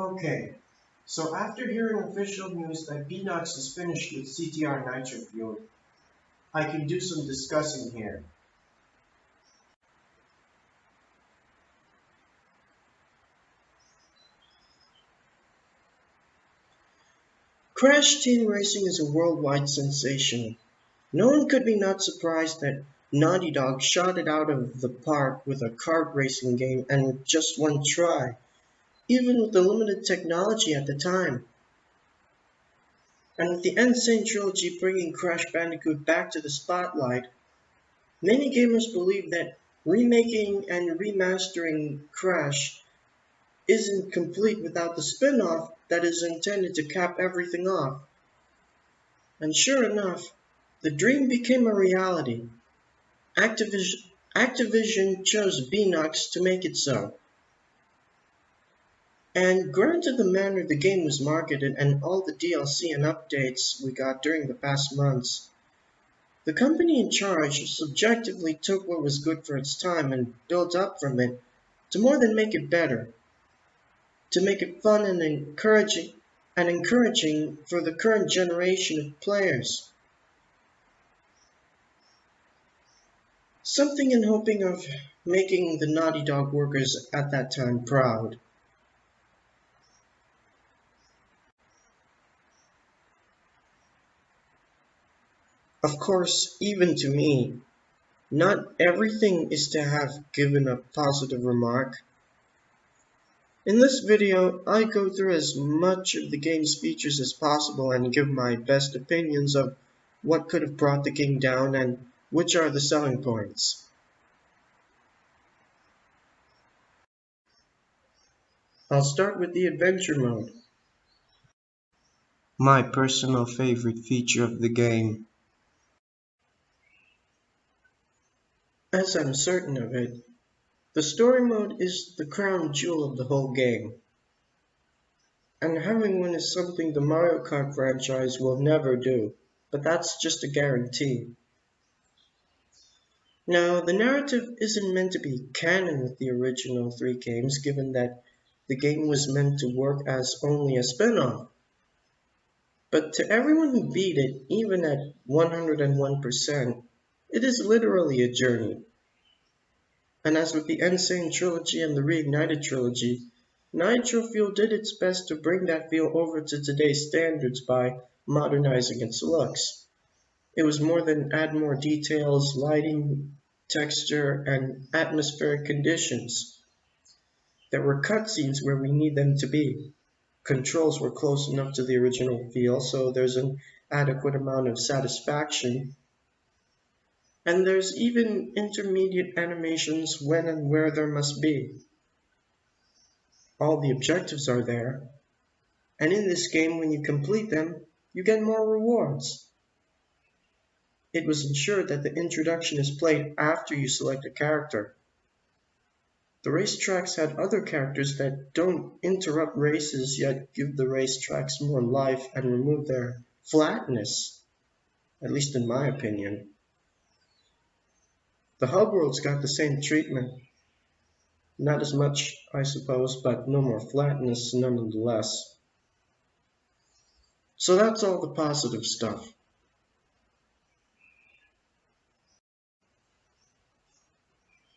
Okay, so after hearing official news that Beanox is finished with CTR Nitro Fuel, I can do some discussing here. Crash Team Racing is a worldwide sensation. No one could be not surprised that Naughty Dog shot it out of the park with a kart racing game and with just one try, even with the limited technology at the time. And with the N. Sane Trilogy bringing Crash Bandicoot back to the spotlight, many gamers believe that remaking and remastering Crash isn't complete without the spin-off that is intended to cap everything off. And sure enough, the dream became a reality. Activision chose Beanox to make it so. And granted the manner the game was marketed and all the DLC and updates we got during the past months, the company in charge subjectively took what was good for its time and built up from it to more than make it better, to make it fun and encouraging for the current generation of players. Something in hoping of making the Naughty Dog workers at that time proud. Of course, even to me, not everything is to have given a positive remark. In this video, I go through as much of the game's features as possible and give my best opinions of what could have brought the game down and which are the selling points. I'll start with the adventure mode, my personal favorite feature of the game. As I'm certain of it, the story mode is the crown jewel of the whole game. And having one is something the Mario Kart franchise will never do, but that's just a guarantee. Now, the narrative isn't meant to be canon with the original three games, given that the game was meant to work as only a spin-off. But to everyone who beat it, even at 101%, it is literally a journey. And as with the N. Sane Trilogy and the Reignited Trilogy, Nitro Fuel did its best to bring that feel over to today's standards by modernizing its looks. It was more than add more details, lighting, texture, and atmospheric conditions. There were cutscenes where we need them to be. Controls were close enough to the original feel, so there's an adequate amount of satisfaction. And there's even intermediate animations when and where there must be. All the objectives are there, and in this game when you complete them, you get more rewards. It was ensured that the introduction is played after you select a character. The racetracks had other characters that don't interrupt races yet give the racetracks more life and remove their flatness, at least in my opinion. The hub worlds got the same treatment. Not as much, I suppose, but no more flatness nonetheless. So that's all the positive stuff.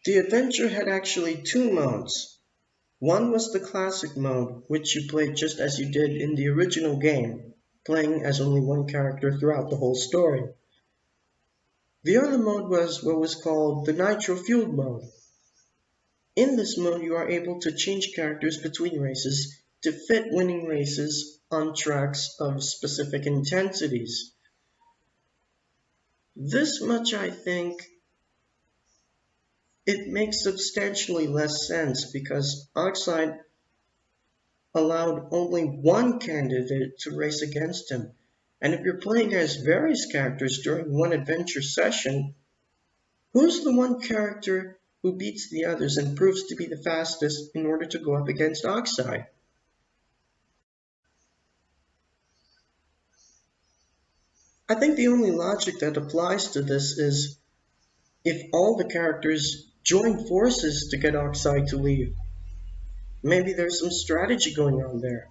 The adventure had actually two modes. One was the classic mode, which you played just as you did in the original game, playing as only one character throughout the whole story. The other mode was what was called the Nitro Fueled mode. In this mode you are able to change characters between races to fit winning races on tracks of specific intensities. This much I think it makes substantially less sense because Oxide allowed only one candidate to race against him, and if you're playing as various characters during one adventure session, who's the one character who beats the others and proves to be the fastest in order to go up against Oxide? I think the only logic that applies to this is if all the characters join forces to get Oxide to leave. Maybe there's some strategy going on there.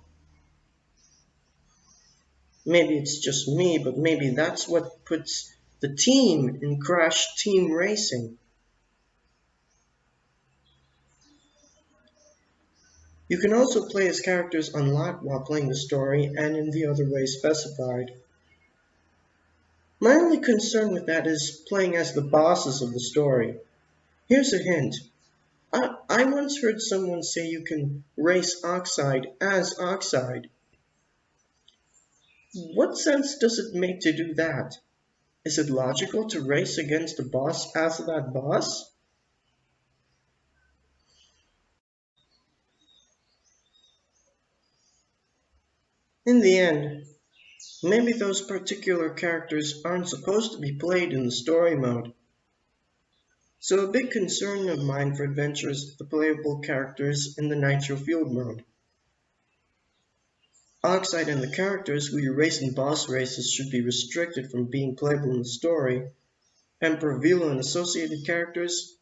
Maybe it's just me, but maybe that's what puts the team in Crash Team Racing. You can also play as characters unlocked while playing the story and in the other ways specified. My only concern with that is playing as the bosses of the story. Here's a hint. I once heard someone say you can race Oxide as Oxide. What sense does it make to do that? Is it logical to race against the boss as that boss? In the end, maybe those particular characters aren't supposed to be played in the story mode. So a big concern of mine for Adventure is the playable characters in the Nitro Field mode. Oxide and the characters who you race in boss races should be restricted from being playable in the story. Emperor Vilo and associated characters,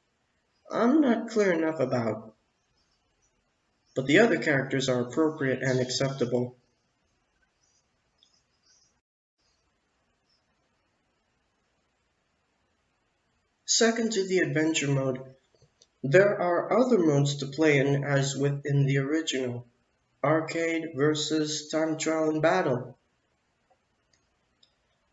I'm not clear enough about, but the other characters are appropriate and acceptable. Second to the adventure mode, there are other modes to play in as within the original. Arcade versus time trial and battle.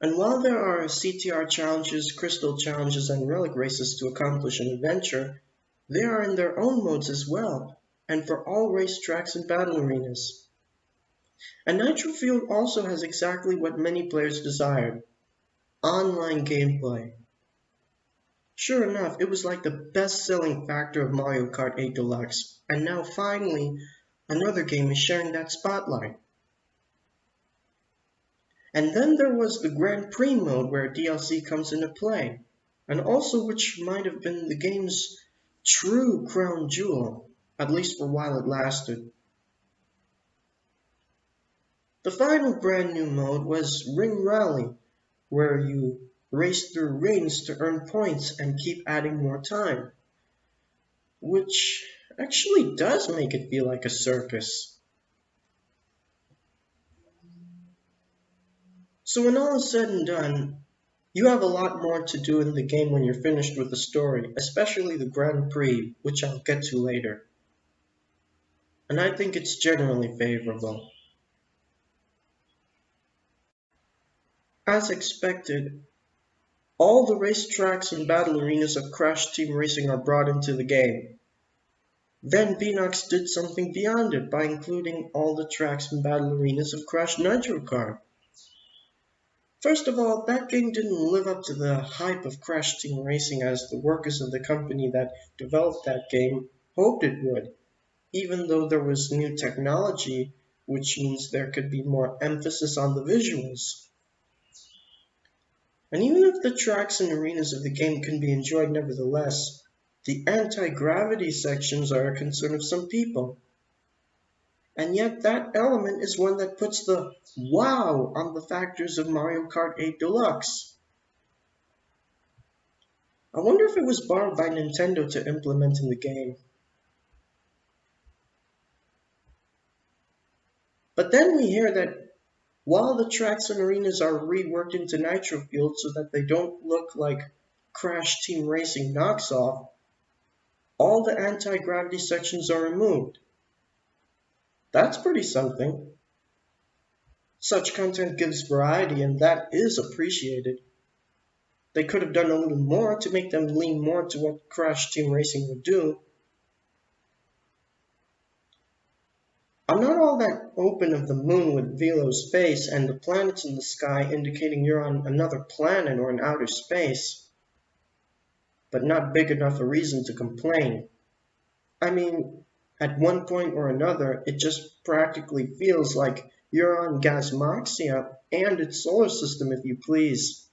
And while there are CTR challenges, crystal challenges, and relic races to accomplish an adventure, they are in their own modes as well, and for all race tracks and battle arenas. And Nitro Field also has exactly what many players desired: online gameplay. Sure enough, it was like the best-selling factor of Mario Kart 8 Deluxe, and now finally, another game is sharing that spotlight. And then there was the Grand Prix mode where DLC comes into play, and also which might have been the game's true crown jewel, at least for while it lasted. The final brand new mode was Ring Rally, where you race through rings to earn points and keep adding more time, which actually does make it feel like a circus. So when all is said and done, you have a lot more to do in the game when you're finished with the story, especially the Grand Prix, which I'll get to later. And I think it's generally favorable. As expected, all the racetracks and battle arenas of Crash Team Racing are brought into the game. Then Beenox did something beyond it by including all the tracks and battle arenas of Crash Nitro Kart. First of all, that game didn't live up to the hype of Crash Team Racing as the workers of the company that developed that game hoped it would, even though there was new technology, which means there could be more emphasis on the visuals. And even if the tracks and arenas of the game can be enjoyed nevertheless, the anti-gravity sections are a concern of some people. And yet that element is one that puts the wow on the factors of Mario Kart 8 Deluxe. I wonder if it was borrowed by Nintendo to implement in the game. But then we hear that while the tracks and arenas are reworked into Nitro Field so that they don't look like Crash Team Racing knocks off, all the anti-gravity sections are removed. That's pretty something. Such content gives variety and that is appreciated. They could have done a little more to make them lean more to what Crash Team Racing would do. I'm not all that open of the moon with Velo's face and the planets in the sky indicating you're on another planet or in outer space, but not big enough a reason to complain. I mean, at one point or another, it just practically feels like you're on Gasmoxia and its solar system, if you please.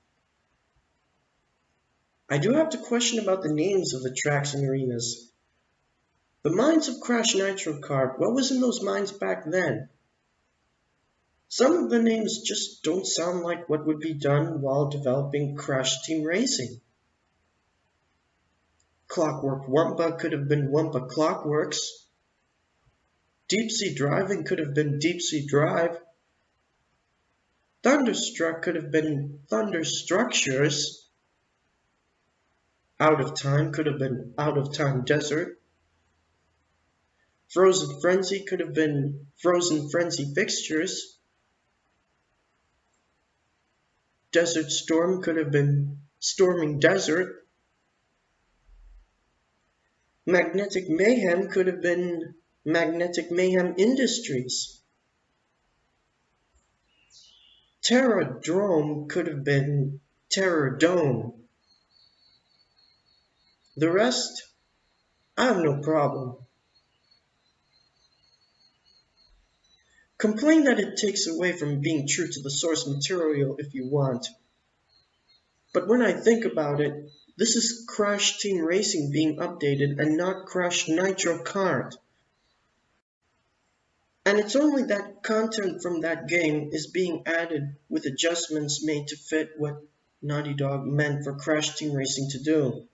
I do have to question about the names of the tracks and arenas. The mines of Crash Nitro Kart, what was in those mines back then? Some of the names just don't sound like what would be done while developing Crash Team Racing. Clockwork Wumpa could have been Wumpa Clockworks. Deep Sea Driving could have been Deep Sea Drive. Thunderstruck could have been Thunderstructures. Out of Time could have been Out of Time Desert. Frozen Frenzy could have been Frozen Frenzy Fixtures. Desert Storm could have been Storming Desert. Magnetic Mayhem could have been Magnetic Mayhem Industries. Terradrome could have been Terrordome. The rest, I have no problem. Complain that it takes away from being true to the source material if you want. But when I think about it, this is Crash Team Racing being updated and not Crash Nitro Kart. And it's only that content from that game is being added with adjustments made to fit what Naughty Dog meant for Crash Team Racing to do.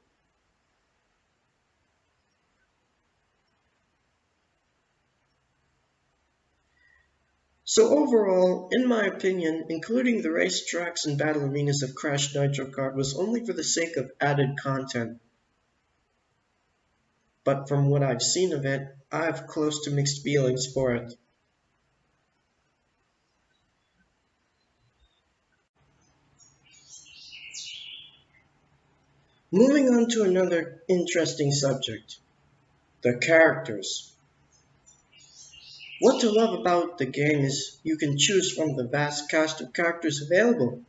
So overall, in my opinion, including the racetracks and battle arenas of Crash Nitro Kart was only for the sake of added content. But from what I've seen of it, I have close to mixed feelings for it. Moving on to another interesting subject, the characters. What to love about the game is you can choose from the vast cast of characters available.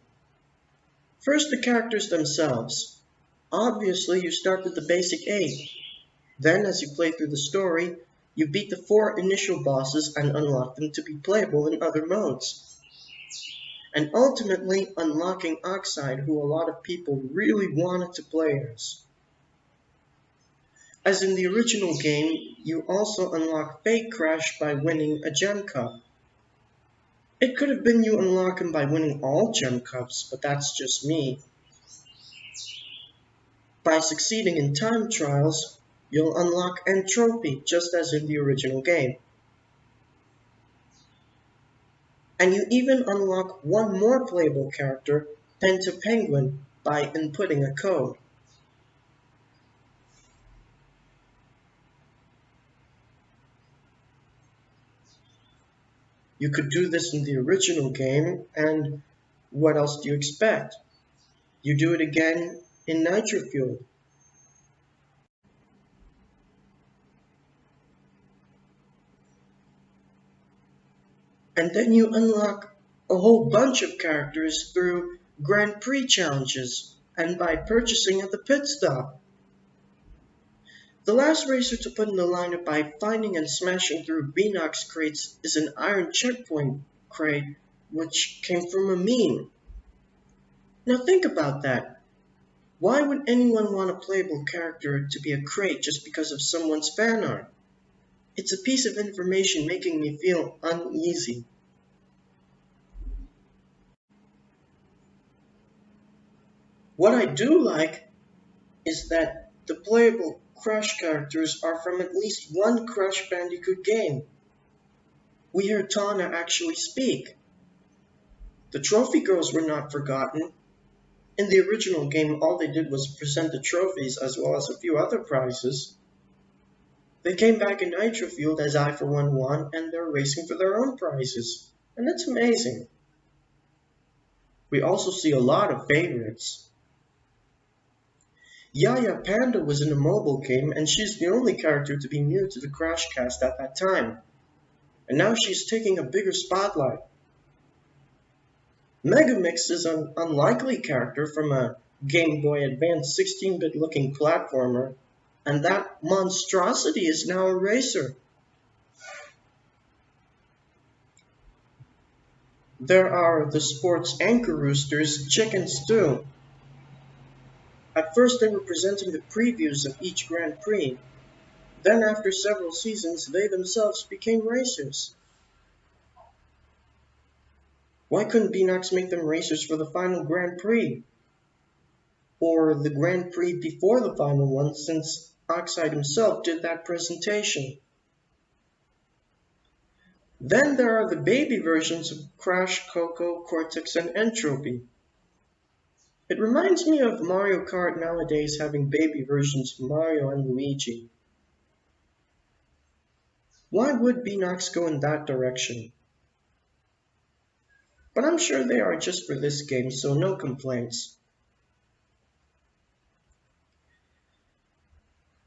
First, the characters themselves. Obviously, you start with the basic 8. Then, as you play through the story, you beat the 4 initial bosses and unlock them to be playable in other modes. And ultimately unlocking Oxide, who a lot of people really wanted to play as. As in the original game, you also unlock Fake Crash by winning a Gem Cup. It could have been you unlock him by winning all Gem Cups, but that's just me. By succeeding in time trials, you'll unlock N Trophy, just as in the original game. And you even unlock one more playable character, Pentapenguin, by inputting a code. You could do this in the original game, and what else do you expect? You do it again in Nitro Fuel. And then you unlock a whole bunch of characters through Grand Prix challenges and by purchasing at the pit stop. The last racer to put in the lineup by finding and smashing through Beenox crates is an Iron Checkpoint crate, which came from a meme. Now think about that. Why would anyone want a playable character to be a crate just because of someone's fan art? It's a piece of information making me feel uneasy. What I do like is that the playable Crash characters are from at least one Crash Bandicoot game. We hear Tawna actually speak. The trophy girls were not forgotten. In the original game, all they did was present the trophies as well as a few other prizes. They came back in Nitro Fueled as I For One won, and they're racing for their own prizes. And that's amazing. We also see a lot of favorites. Yaya Panda was in a mobile game, and she's the only character to be new to the Crash cast at that time. And now she's taking a bigger spotlight. Megamix is an unlikely character from a Game Boy Advance 16-bit looking platformer, and that monstrosity is now a racer. There are the sports anchor roosters, Chickens too. At first they were presenting the previews of each Grand Prix. Then after several seasons, they themselves became racers. Why couldn't Beenox make them racers for the final Grand Prix? Or the Grand Prix before the final one, since Oxide himself did that presentation? Then there are the baby versions of Crash, Coco, Cortex, and Entropy. It reminds me of Mario Kart nowadays having baby versions of Mario and Luigi. Why would Beanox go in that direction? But I'm sure they are just for this game, so no complaints.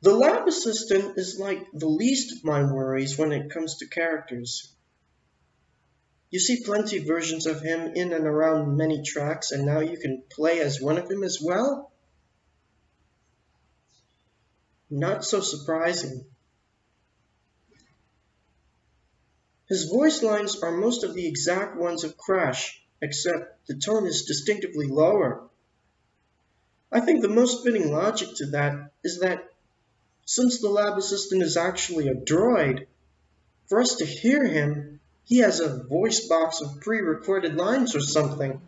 The lab assistant is like the least of my worries when it comes to characters. You see plenty of versions of him in and around many tracks, and now you can play as one of them as well? Not so surprising. His voice lines are most of the exact ones of Crash, except the tone is distinctively lower. I think the most fitting logic to that is that since the lab assistant is actually a droid, for us to hear him, he has a voice box of pre-recorded lines or something.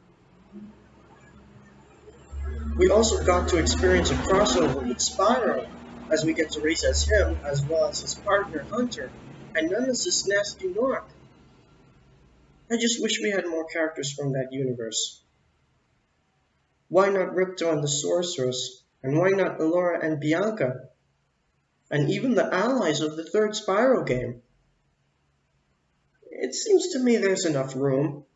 We also got to experience a crossover with Spyro, as we get to race as him as well as his partner Hunter, and Nemesis Nasty North. I just wish we had more characters from that universe. Why not Ripto and the Sorceress? And why not Elora and Bianca? And even the allies of the third Spyro game? It seems to me there's enough room.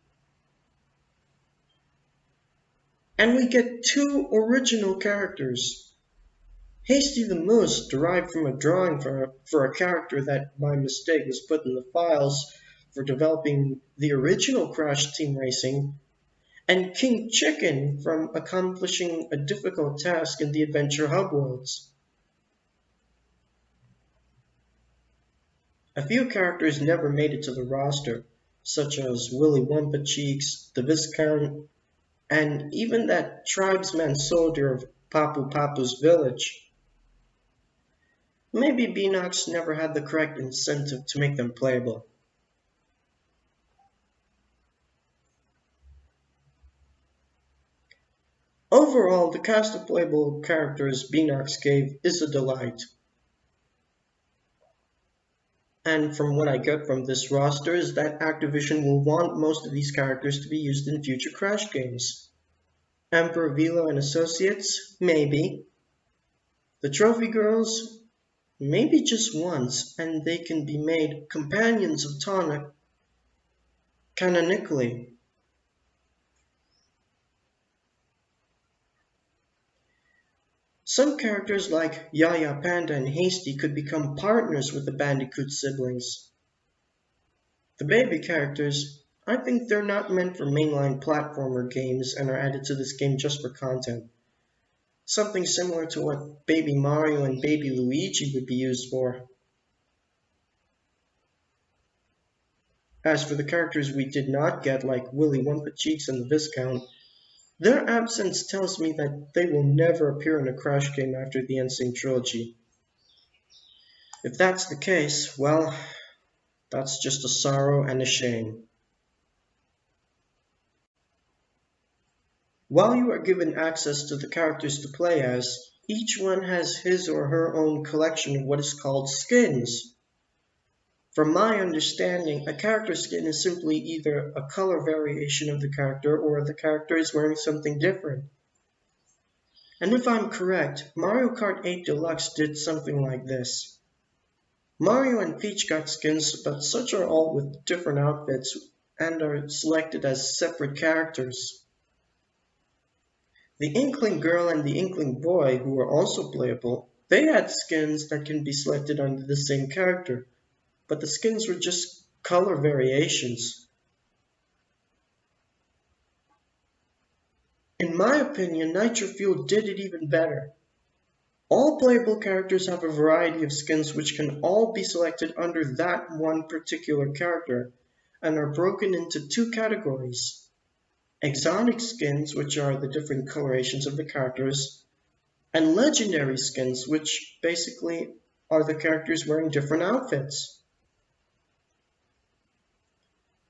And we get two original characters. Hasty the Moose, derived from a drawing for a character that by mistake was put in the files for developing the original Crash Team Racing, and King Chicken from accomplishing a difficult task in the Adventure Hub worlds. A few characters never made it to the roster, such as Willy Wumpa Cheeks, the Viscount, and even that tribesman soldier of Papu Papu's village. Maybe Beanox never had the correct incentive to make them playable. Overall, the cast of playable characters Beanox gave is a delight. And from what I get from this roster is that Activision will want most of these characters to be used in future Crash games. Emperor Velo and Associates? Maybe. The Trophy Girls? Maybe just once, and they can be made companions of Tonic canonically. Some characters like Yaya Panda and Hasty could become partners with the Bandicoot siblings. The baby characters, I think they're not meant for mainline platformer games and are added to this game just for content. Something similar to what Baby Mario and Baby Luigi would be used for. As for the characters we did not get, like Willy Wumpa Cheeks and the Viscount, their absence tells me that they will never appear in a Crash game after the N. Trilogy. If that's the case, well, that's just a sorrow and a shame. While you are given access to the characters to play as, each one has his or her own collection of what is called skins. From my understanding, a character skin is simply either a color variation of the character or the character is wearing something different. And if I'm correct, Mario Kart 8 Deluxe did something like this. Mario and Peach got skins, but such are all with different outfits and are selected as separate characters. The Inkling Girl and the Inkling Boy, who are also playable, they had skins that can be selected under the same character, but the skins were just color variations. In my opinion, Nitro Fuel did it even better. All playable characters have a variety of skins which can all be selected under that one particular character, and are broken into two categories. Exotic skins, which are the different colorations of the characters, and legendary skins, which basically are the characters wearing different outfits.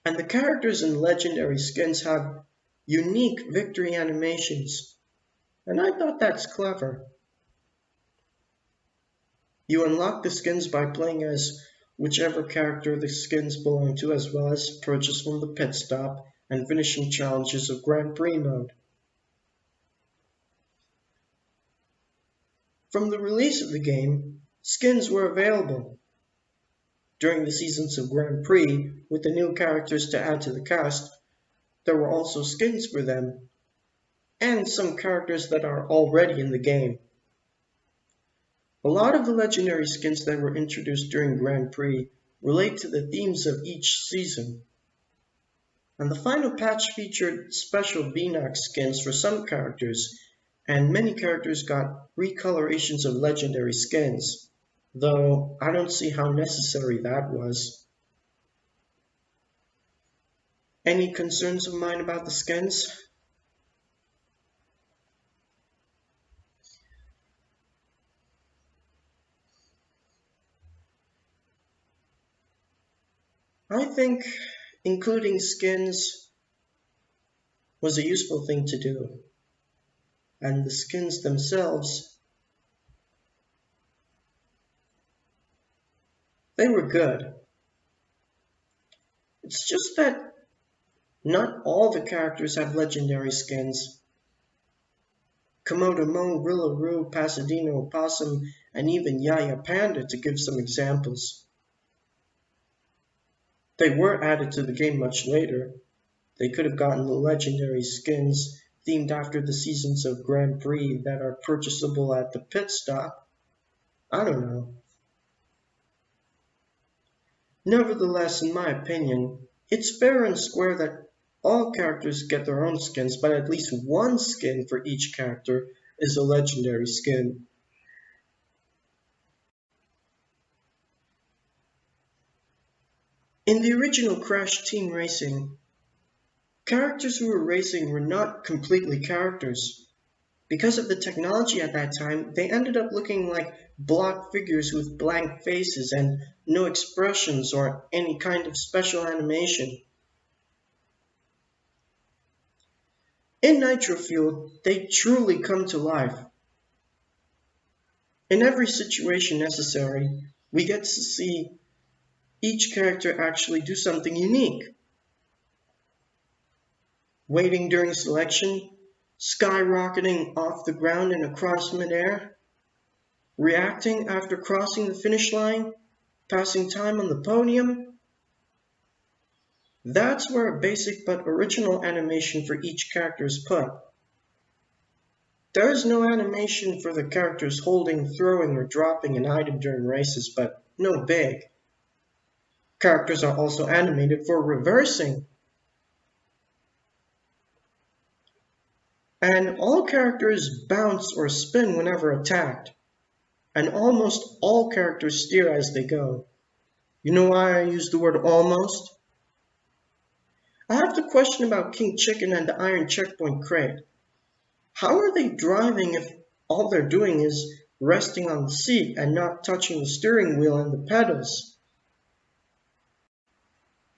And the characters in legendary skins have unique victory animations, and I thought that's clever. You unlock the skins by playing as whichever character the skins belong to, as well as purchase from the pit stop and finishing challenges of Grand Prix mode. From the release of the game, skins were available. During the seasons of Grand Prix, with the new characters to add to the cast, there were also skins for them, and some characters that are already in the game. A lot of the legendary skins that were introduced during Grand Prix relate to the themes of each season. And the final patch featured special VNOX skins for some characters, and many characters got recolorations of legendary skins, though I don't see how necessary that was. Any concerns of mine about the skins? I think including skins was a useful thing to do, and the skins themselves, they were good. It's just that not all the characters have legendary skins. Komodo Mo, Rillaru, Pasadena Opossum, and even Yaya Panda, to give some examples. They were added to the game much later. They could have gotten the legendary skins themed after the seasons of Grand Prix that are purchasable at the pit stop. I don't know. Nevertheless, in my opinion, it's fair and square that all characters get their own skins, but at least one skin for each character is a legendary skin. In the original Crash Team Racing, characters who were racing were not completely characters. Because of the technology at that time, they ended up looking like block figures with blank faces and no expressions or any kind of special animation. In Nitro Fuel, they truly come to life. In every situation necessary, we get to see each character actually do something unique. Waiting during selection, skyrocketing off the ground and across midair, reacting after crossing the finish line, passing time on the podium. That's where a basic but original animation for each character is put. There is no animation for the characters holding, throwing, or dropping an item during races, but no big. Characters are also animated for reversing. And all characters bounce or spin whenever attacked. And almost all characters steer as they go. You know why I use the word almost? I have to question about King Chicken and the Iron Checkpoint Crate. How are they driving if all they're doing is resting on the seat and not touching the steering wheel and the pedals?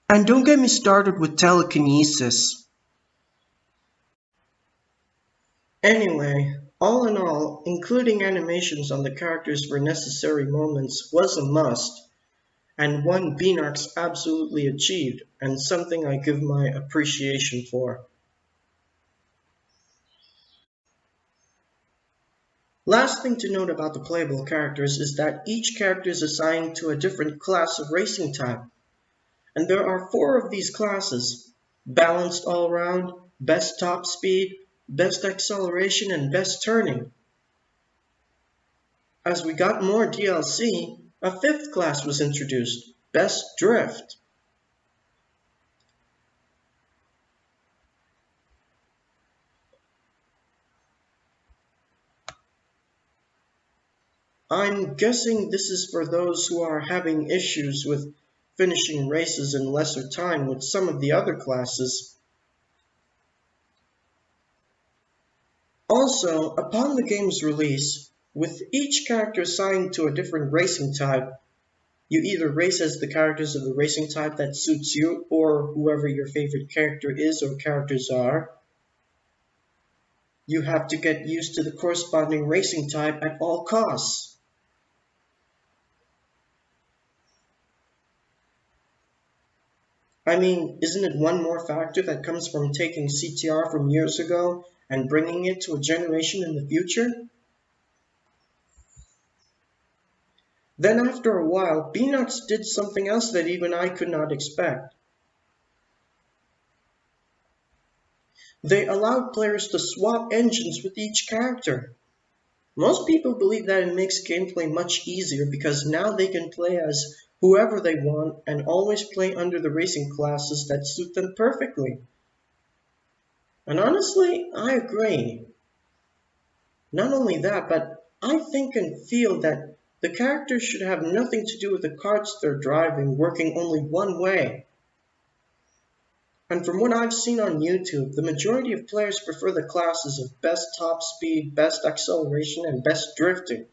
And don't get me started with telekinesis. Anyway, all in all, including animations on the characters for necessary moments was a must, and one Beanox absolutely achieved, and something I give my appreciation for. Last thing to note about the playable characters is that each character is assigned to a different class of racing type. And there are 4 of these classes: balanced all-round, best top speed, best acceleration, and best turning. As we got more DLC, a 5th class was introduced, best drift. I'm guessing this is for those who are having issues with finishing races in lesser time with some of the other classes. Also, upon the game's release, with each character assigned to a different racing type, you either race as the characters of the racing type that suits you, or whoever your favorite character is or characters are. You have to get used to the corresponding racing type at all costs. I mean, isn't it one more factor that comes from taking CTR from years ago and bringing it to a generation in the future? Then after a while, Beanox did something else that even I could not expect. They allowed players to swap engines with each character. Most people believe that it makes gameplay much easier because now they can play as whoever they want and always play under the racing classes that suit them perfectly. And honestly, I agree. Not only that, but I think and feel that the characters should have nothing to do with the carts they're driving working only one way. And from what I've seen on YouTube, the majority of players prefer the classes of best top speed, best acceleration, and best drifting.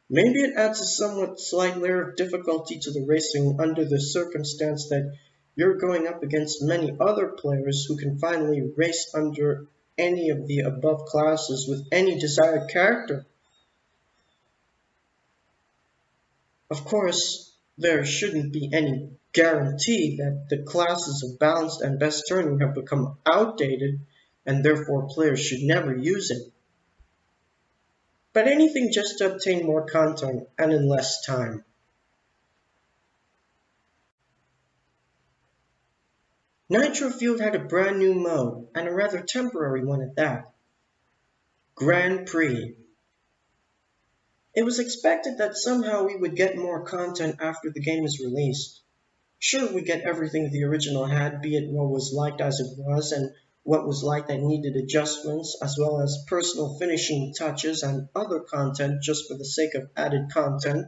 Maybe it adds a somewhat slight layer of difficulty to the racing under the circumstance that you're going up against many other players who can finally race under any of the above classes with any desired character. Of course, there shouldn't be any guarantee that the classes of balanced and best turning have become outdated and therefore players should never use it. But anything just to obtain more content and in less time. Nitro Fueled had a brand new mode, and a rather temporary one at that. Grand Prix. It was expected that somehow we would get more content after the game is released. Sure, we get everything the original had, be it what was liked as it was and what was liked that needed adjustments, as well as personal finishing touches and other content just for the sake of added content.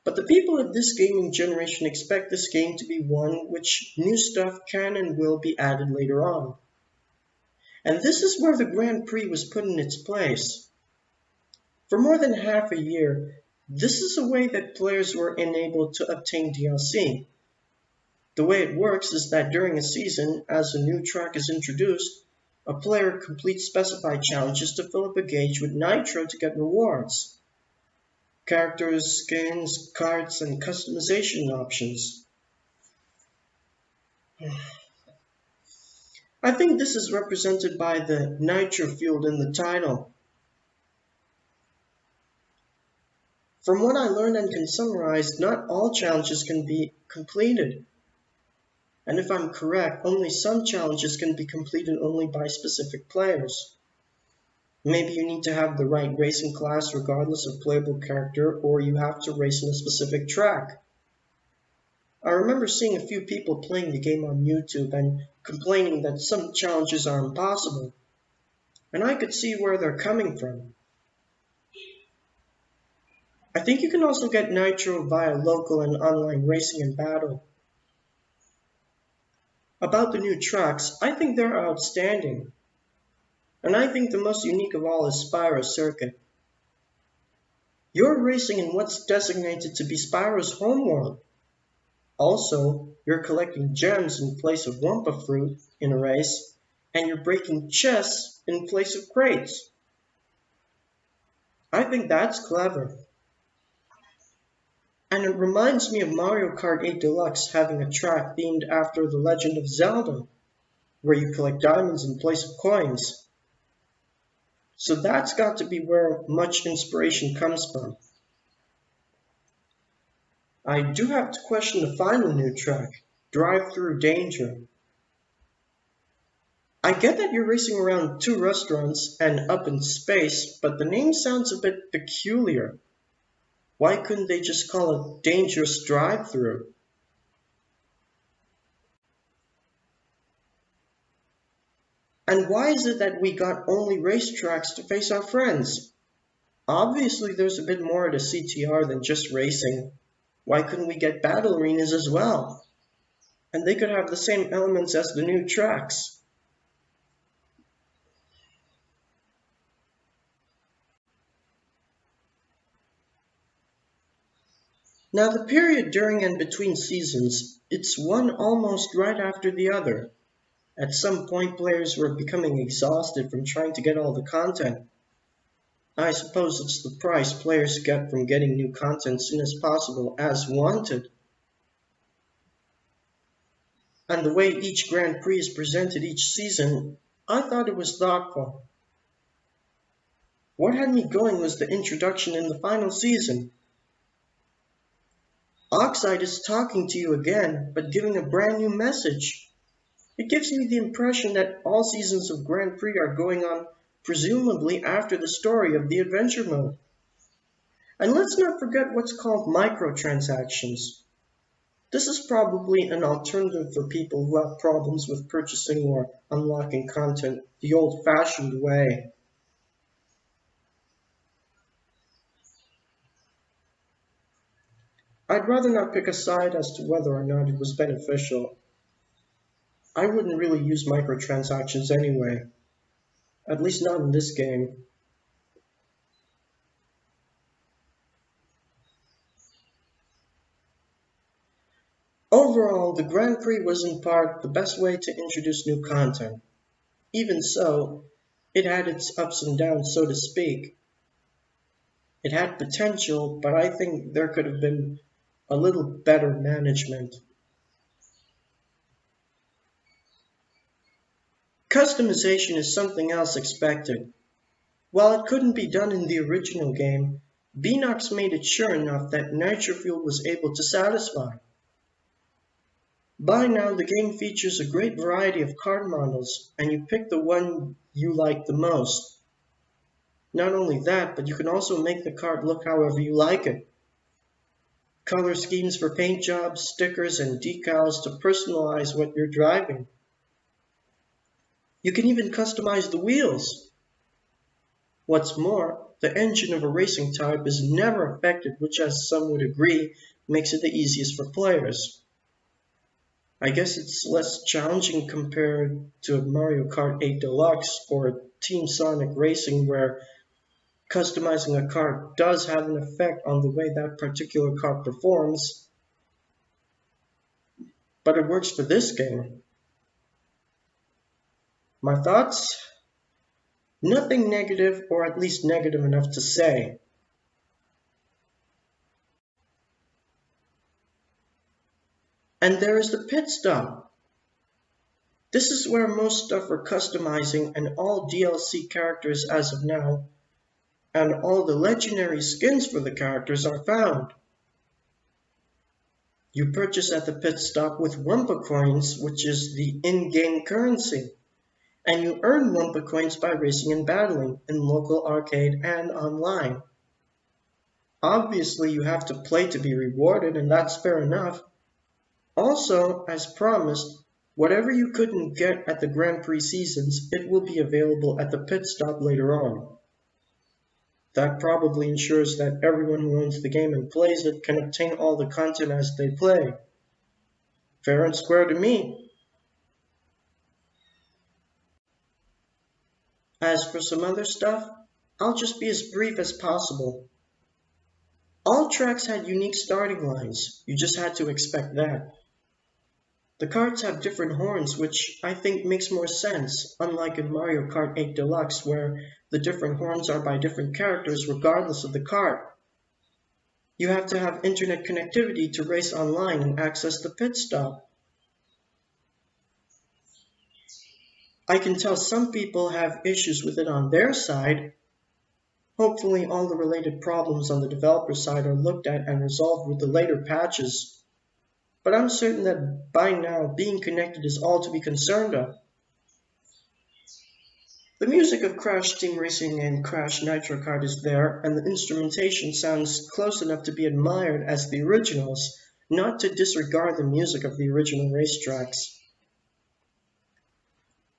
But the people of this gaming generation expect this game to be one which new stuff can and will be added later on. And this is where the Grand Prix was put in its place. For more than half a year, this is a way that players were enabled to obtain DLC. The way it works is that during a season, as a new track is introduced, a player completes specified challenges to fill up a gauge with Nitro to get rewards. Characters, skins, cards, and customization options. I think this is represented by the Nitro Fueled in the title. From what I learned and can summarize, not all challenges can be completed. And if I'm correct, only some challenges can be completed only by specific players. Maybe you need to have the right racing class regardless of playable character, or you have to race in a specific track. I remember seeing a few people playing the game on YouTube and complaining that some challenges are impossible. And I could see where they're coming from. I think you can also get Nitro via local and online racing and battle. About the new tracks, I think they're outstanding. And I think the most unique of all is Spyro Circuit. You're racing in what's designated to be Spyro's homeworld. Also, you're collecting gems in place of Wumpa Fruit in a race, and you're breaking chests in place of crates. I think that's clever. And it reminds me of Mario Kart 8 Deluxe having a track themed after The Legend of Zelda, where you collect diamonds in place of coins. So that's got to be where much inspiration comes from. I do have to question the final new track, Drive-Thru Danger. I get that you're racing around two restaurants and up in space, but the name sounds a bit peculiar. Why couldn't they just call it Dangerous Drive-Thru? And why is it that we got only racetracks to face our friends? Obviously there's a bit more to CTR than just racing. Why couldn't we get battle arenas as well? And they could have the same elements as the new tracks. Now the period during and between seasons, it's one almost right after the other. At some point players were becoming exhausted from trying to get all the content. I suppose it's the price players get from getting new content soon as possible as wanted. And the way each Grand Prix is presented each season, I thought it was thoughtful. What had me going was the introduction in the final season. Oxide is talking to you again, but giving a brand new message. It gives me the impression that all seasons of Grand Prix are going on presumably after the story of the adventure mode. And let's not forget what's called microtransactions. This is probably an alternative for people who have problems with purchasing or unlocking content the old-fashioned way. I'd rather not pick a side as to whether or not it was beneficial. I wouldn't really use microtransactions anyway, at least not in this game. Overall, the Grand Prix was in part the best way to introduce new content. Even so, it had its ups and downs, so to speak. It had potential, but I think there could have been a little better management. Customization is something else expected. While it couldn't be done in the original game, Beanox made it sure enough that Nitrofuel was able to satisfy. By now, the game features a great variety of card models, and you pick the one you like the most. Not only that, but you can also make the card look however you like it. Color schemes for paint jobs, stickers, and decals to personalize what you're driving. You can even customize the wheels. What's more, the engine of a racing type is never affected, which, as some would agree, makes it the easiest for players. I guess it's less challenging compared to a Mario Kart 8 Deluxe or Team Sonic Racing, where customizing a car does have an effect on the way that particular car performs, but it works for this game. My thoughts? Nothing negative, or at least negative enough to say. And there is the pit stop. This is where most stuff for customizing and all DLC characters as of now, and all the legendary skins for the characters are found. You purchase at the pit stop with Wumpa coins, which is the in-game currency, and you earn Wumpa coins by racing and battling in local arcade and online. Obviously, you have to play to be rewarded, and that's fair enough. Also, as promised, whatever you couldn't get at the Grand Prix seasons, it will be available at the pit stop later on. That probably ensures that everyone who owns the game and plays it can obtain all the content as they play. Fair and square to me. As for some other stuff, I'll just be as brief as possible. All tracks had unique starting lines, you just had to expect that. The carts have different horns, which I think makes more sense, unlike in Mario Kart 8 Deluxe, where the different horns are by different characters regardless of the cart. You have to have internet connectivity to race online and access the pit stop. I can tell some people have issues with it on their side. Hopefully all the related problems on the developer side are looked at and resolved with the later patches. But I'm certain that by now being connected is all to be concerned of. The music of Crash Team Racing and Crash Nitro Kart is there, and the instrumentation sounds close enough to be admired as the originals, not to disregard the music of the original racetracks.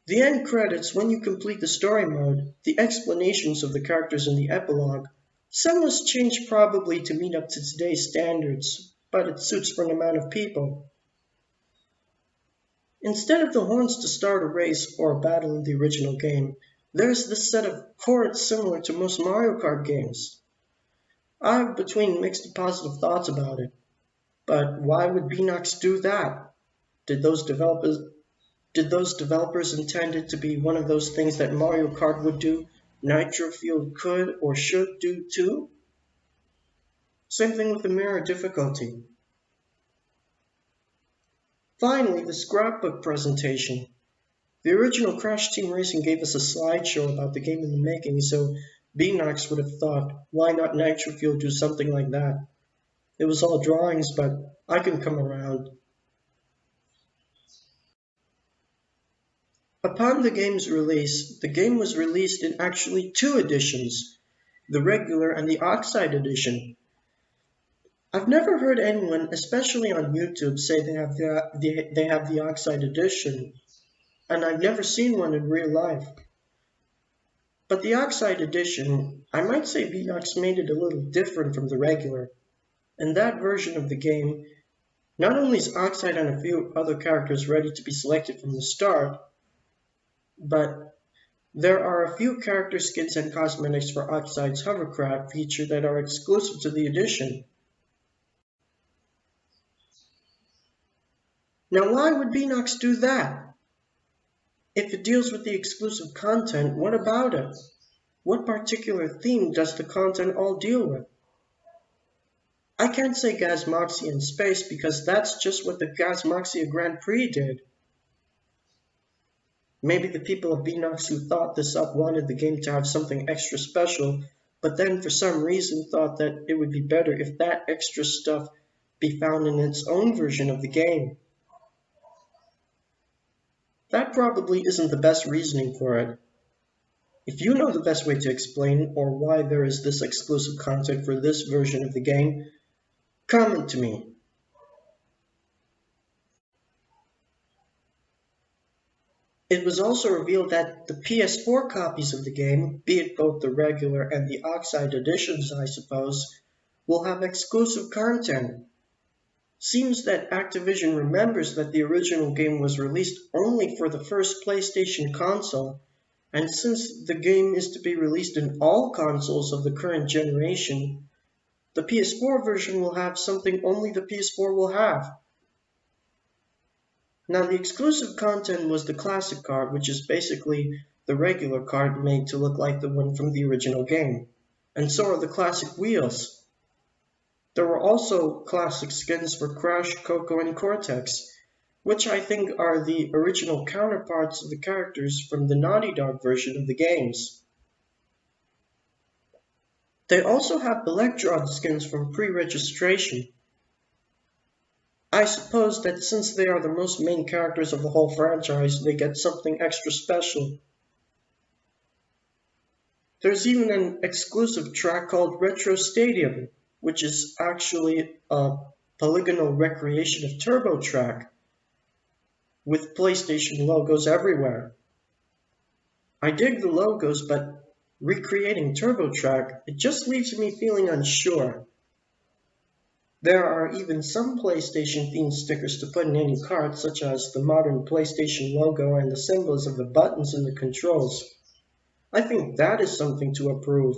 The end credits, when you complete the story mode, the explanations of the characters in the epilogue, some was changed probably to meet up to today's standards, but it suits for an amount of people. Instead of the horns to start a race or a battle in the original game, there's this set of chords similar to most Mario Kart games. I have between mixed and positive thoughts about it, but why would Beanox do that? Did those developers intend it to be one of those things that Mario Kart would do, Nitrofuel could or should do too? Same thing with the mirror difficulty. Finally, the scrapbook presentation. The original Crash Team Racing gave us a slideshow about the game in the making, so Beanox would have thought, why not Nitro Fuel do something like that? It was all drawings, but I can come around. Upon the game's release, the game was released in actually two editions, the regular and the Oxide edition. I've never heard anyone, especially on YouTube, say they have the Oxide edition, and I've never seen one in real life. But the Oxide edition, I might say Beanox made it a little different from the regular. In that version of the game, not only is Oxide and a few other characters ready to be selected from the start, but there are a few character skins and cosmetics for Oxide's hovercraft feature that are exclusive to the edition. Now why would Beanox do that? If it deals with the exclusive content, what about it? What particular theme does the content all deal with? I can't say Gasmoxia in space because that's just what the Gasmoxia Grand Prix did. Maybe the people of Beanox who thought this up wanted the game to have something extra special, but then for some reason thought that it would be better if that extra stuff be found in its own version of the game. That probably isn't the best reasoning for it. If you know the best way to explain or why there is this exclusive content for this version of the game, comment to me. It was also revealed that the PS4 copies of the game, be it both the regular and the Oxide editions I suppose, will have exclusive content. Seems that Activision remembers that the original game was released only for the first PlayStation console, and since the game is to be released in all consoles of the current generation, the PS4 version will have something only the PS4 will have. Now the exclusive content was the classic card, which is basically the regular card made to look like the one from the original game. And so are the classic wheels. There were also classic skins for Crash, Coco, and Cortex, which I think are the original counterparts of the characters from the Naughty Dog version of the games. They also have Electrode skins from pre-registration. I suppose that since they are the most main characters of the whole franchise, they get something extra special. There's even an exclusive track called Retro Stadium, which is actually a polygonal recreation of Turbo Track, with PlayStation logos everywhere. I dig the logos, but recreating Turbo Track, it just leaves me feeling unsure. There are even some PlayStation-themed stickers to put in any cart, such as the modern PlayStation logo and the symbols of the buttons and the controls. I think that is something to approve.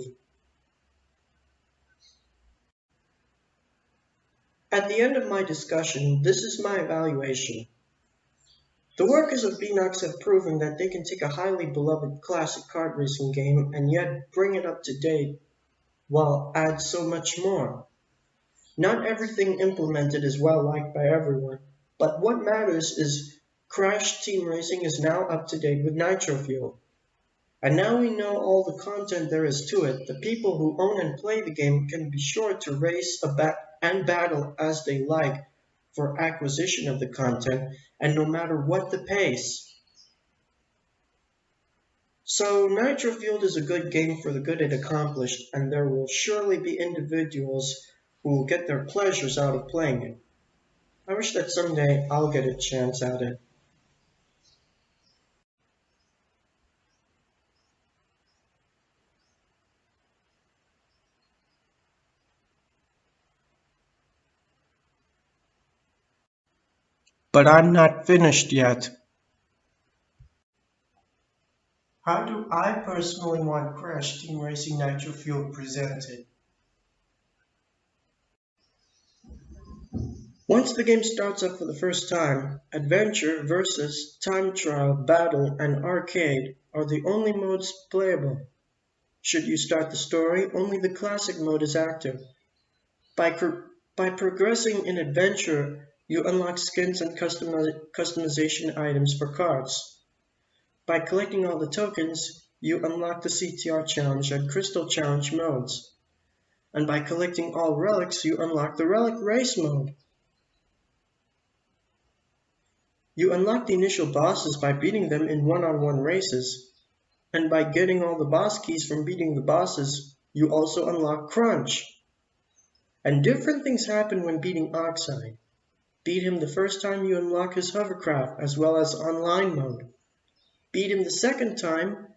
At the end of my discussion, this is my evaluation. The workers of Beanox have proven that they can take a highly beloved classic kart racing game and yet bring it up to date while add so much more. Not everything implemented is well liked by everyone, but what matters is Crash Team Racing is now up to date with Nitro Fuel. And now we know all the content there is to it, the people who own and play the game can be sure to race and battle as they like for acquisition of the content, and no matter what the pace. So Nitro Fuel is a good game for the good it accomplished, and there will surely be individuals who will get their pleasures out of playing it. I wish that someday I'll get a chance at it. But I'm not finished yet. How do I personally want Crash Team Racing Nitro Fuel presented? Once the game starts up for the first time, Adventure, Versus, Time Trial, Battle, and Arcade are the only modes playable. Should you start the story, only the Classic mode is active. By progressing in Adventure, you unlock skins and customization items for cards. By collecting all the tokens, you unlock the CTR Challenge and Crystal Challenge modes. And by collecting all relics, you unlock the Relic Race mode. You unlock the initial bosses by beating them in one-on-one races. And by getting all the boss keys from beating the bosses, you also unlock Crunch. And different things happen when beating Oxide. Beat him the first time, you unlock his hovercraft as well as online mode. Beat him the second time,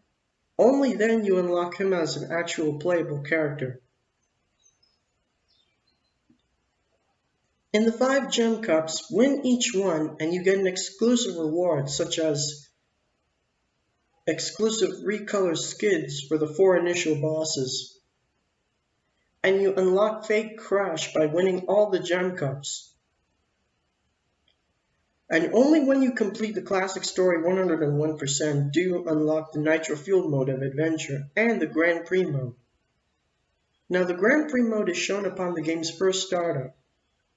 only then you unlock him as an actual playable character. In the 5 gem cups, win each one and you get an exclusive reward such as exclusive recolor skins for the 4 initial bosses. And you unlock Fake Crash by winning all the gem cups. And only when you complete the Classic Story 101% do you unlock the Nitro Fueled mode of Adventure and the Grand Prix mode. Now the Grand Prix mode is shown upon the game's first startup,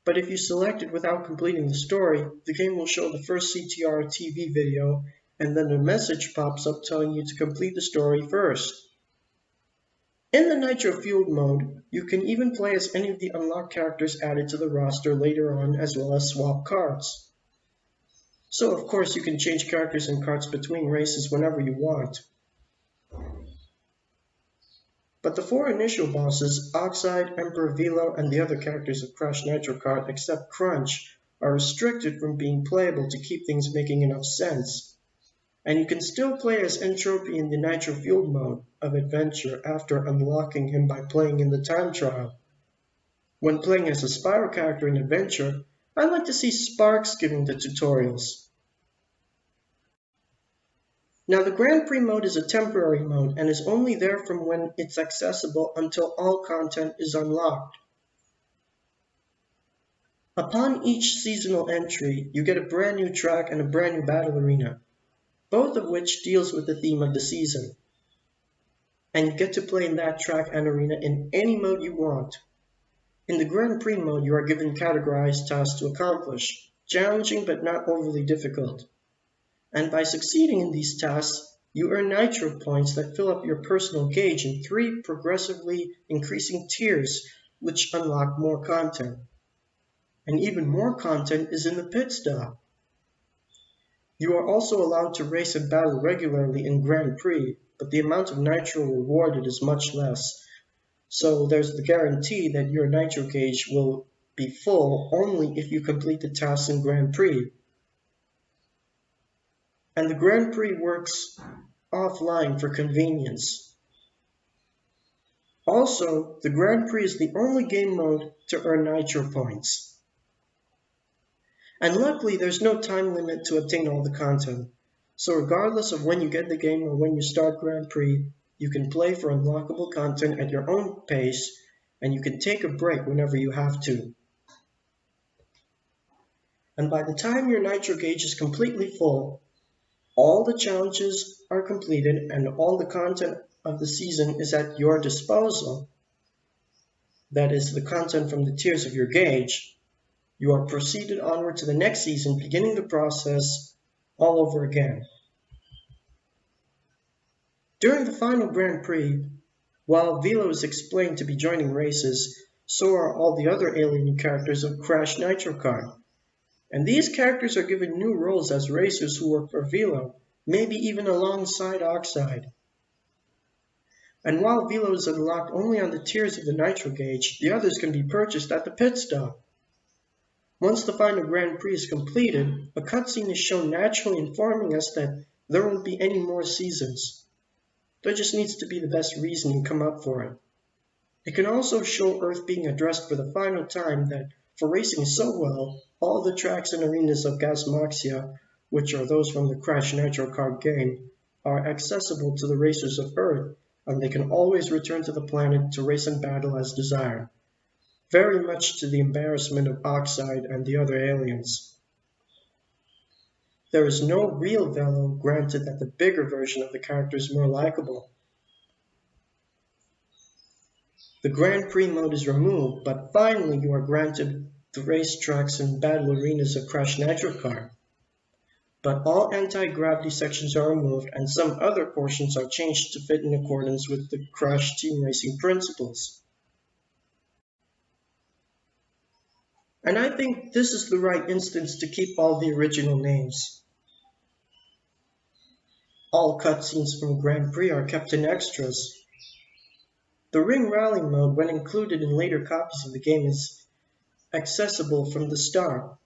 but if you select it without completing the story, the game will show the first CTR TV video and then a message pops up telling you to complete the story first. In the Nitro Fueled mode, you can even play as any of the unlocked characters added to the roster later on as well as swap cards. So of course you can change characters and cards between races whenever you want. But the 4 initial bosses, Oxide, Emperor Velo, and the other characters of Crash Nitro Kart except Crunch, are restricted from being playable to keep things making enough sense. And you can still play as Entropy in the Nitro Fueled mode of Adventure after unlocking him by playing in the time trial. When playing as a Spyro character in Adventure, I like to see Sparks giving the tutorials. Now the Grand Prix mode is a temporary mode and is only there from when it's accessible until all content is unlocked. Upon each seasonal entry, you get a brand new track and a brand new battle arena, both of which deals with the theme of the season. And you get to play in that track and arena in any mode you want. In the Grand Prix mode, you are given categorized tasks to accomplish, challenging but not overly difficult. And by succeeding in these tasks, you earn Nitro points that fill up your personal gauge in 3 progressively increasing tiers, which unlock more content. And even more content is in the pit stop. You are also allowed to race and battle regularly in Grand Prix, but the amount of Nitro rewarded is much less. So there's the guarantee that your Nitro gauge will be full only if you complete the tasks in Grand Prix. And the Grand Prix works offline for convenience. Also, the Grand Prix is the only game mode to earn Nitro points. And luckily, there's no time limit to obtain all the content. So regardless of when you get the game or when you start Grand Prix, you can play for unlockable content at your own pace, and you can take a break whenever you have to. And by the time your Nitro gauge is completely full, all the challenges are completed and all the content of the season is at your disposal. That is, the content from the tiers of your gauge. You are proceeded onward to the next season, beginning the process all over again. During the final Grand Prix, while Velo is explained to be joining races, so are all the other alien characters of Crash Nitro Kart. And these characters are given new roles as racers who work for Velo, maybe even alongside Oxide. And while Velo is unlocked only on the tiers of the Nitro gauge, the others can be purchased at the pit stop. Once the final Grand Prix is completed, a cutscene is shown naturally informing us that there won't be any more seasons. There just needs to be the best reason you come up for it. It can also show Earth being addressed for the final time that, for racing so well, all the tracks and arenas of Gasmoxia, which are those from the Crash Nitro Kart game, are accessible to the racers of Earth, and they can always return to the planet to race and battle as desired, very much to the embarrassment of Oxide and the other aliens. There is no real Velo, granted that the bigger version of the character is more likable. The Grand Prix mode is removed, but finally you are granted the racetracks and battle arenas of Crash Nitro Kart. But all anti-gravity sections are removed and some other portions are changed to fit in accordance with the Crash Team Racing principles. And I think this is the right instance to keep all the original names. All cutscenes from Grand Prix are kept in extras. The Ring Rally mode, when included in later copies of the game, is accessible from the start.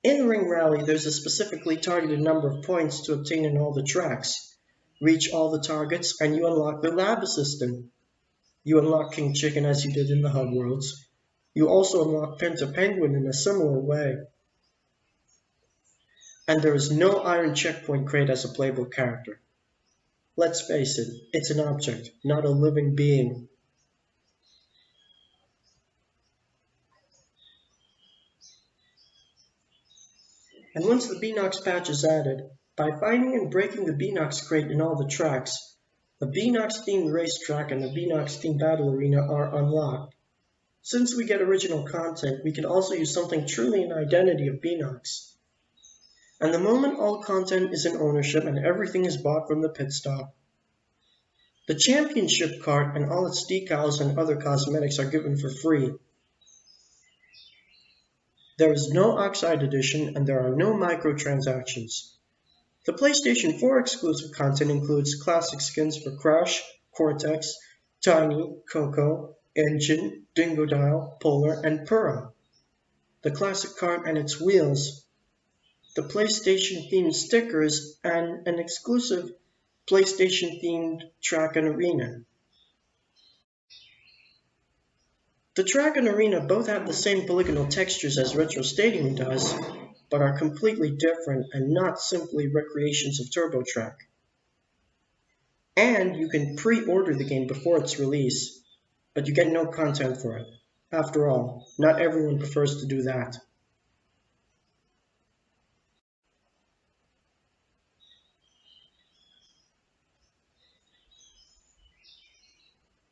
In Ring Rally, there's a specifically targeted number of points to obtain in all the tracks. Reach all the targets and you unlock the lava system. You unlock King Chicken as you did in the Hub Worlds. You also unlock Penta Penguin in a similar way. And there is no Iron Checkpoint crate as a playable character. Let's face it, it's an object, not a living being. And once the Beenox patch is added, by finding and breaking the Beenox crate in all the tracks, a Beenox themed racetrack and a Beenox themed battle arena are unlocked. Since we get original content, we can also use something truly an identity of Beenox. And the moment all content is in ownership and everything is bought from the pit stop, the championship cart and all its decals and other cosmetics are given for free. There is no Oxide Edition and there are no microtransactions. The PlayStation 4 exclusive content includes classic skins for Crash, Cortex, Tiny, Coco, Engine, Dingodile, Polar, and Purah. The classic cart and its wheels, the PlayStation-themed stickers, and an exclusive PlayStation-themed track and arena. The track and arena both have the same polygonal textures as Retro Stadium does, but are completely different and not simply recreations of TurboTrack. And you can pre-order the game before its release, but you get no content for it. After all, not everyone prefers to do that.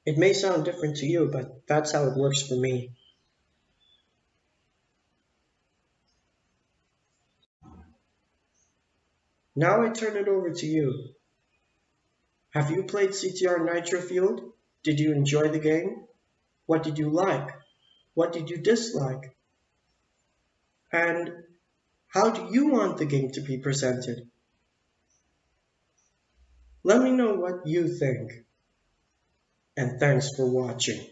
It may sound different to you, but that's how it works for me. Now I turn it over to you. Have you played CTR Nitro Fueled? Did you enjoy the game? What did you like? What did you dislike? And how do you want the game to be presented? Let me know what you think. And thanks for watching.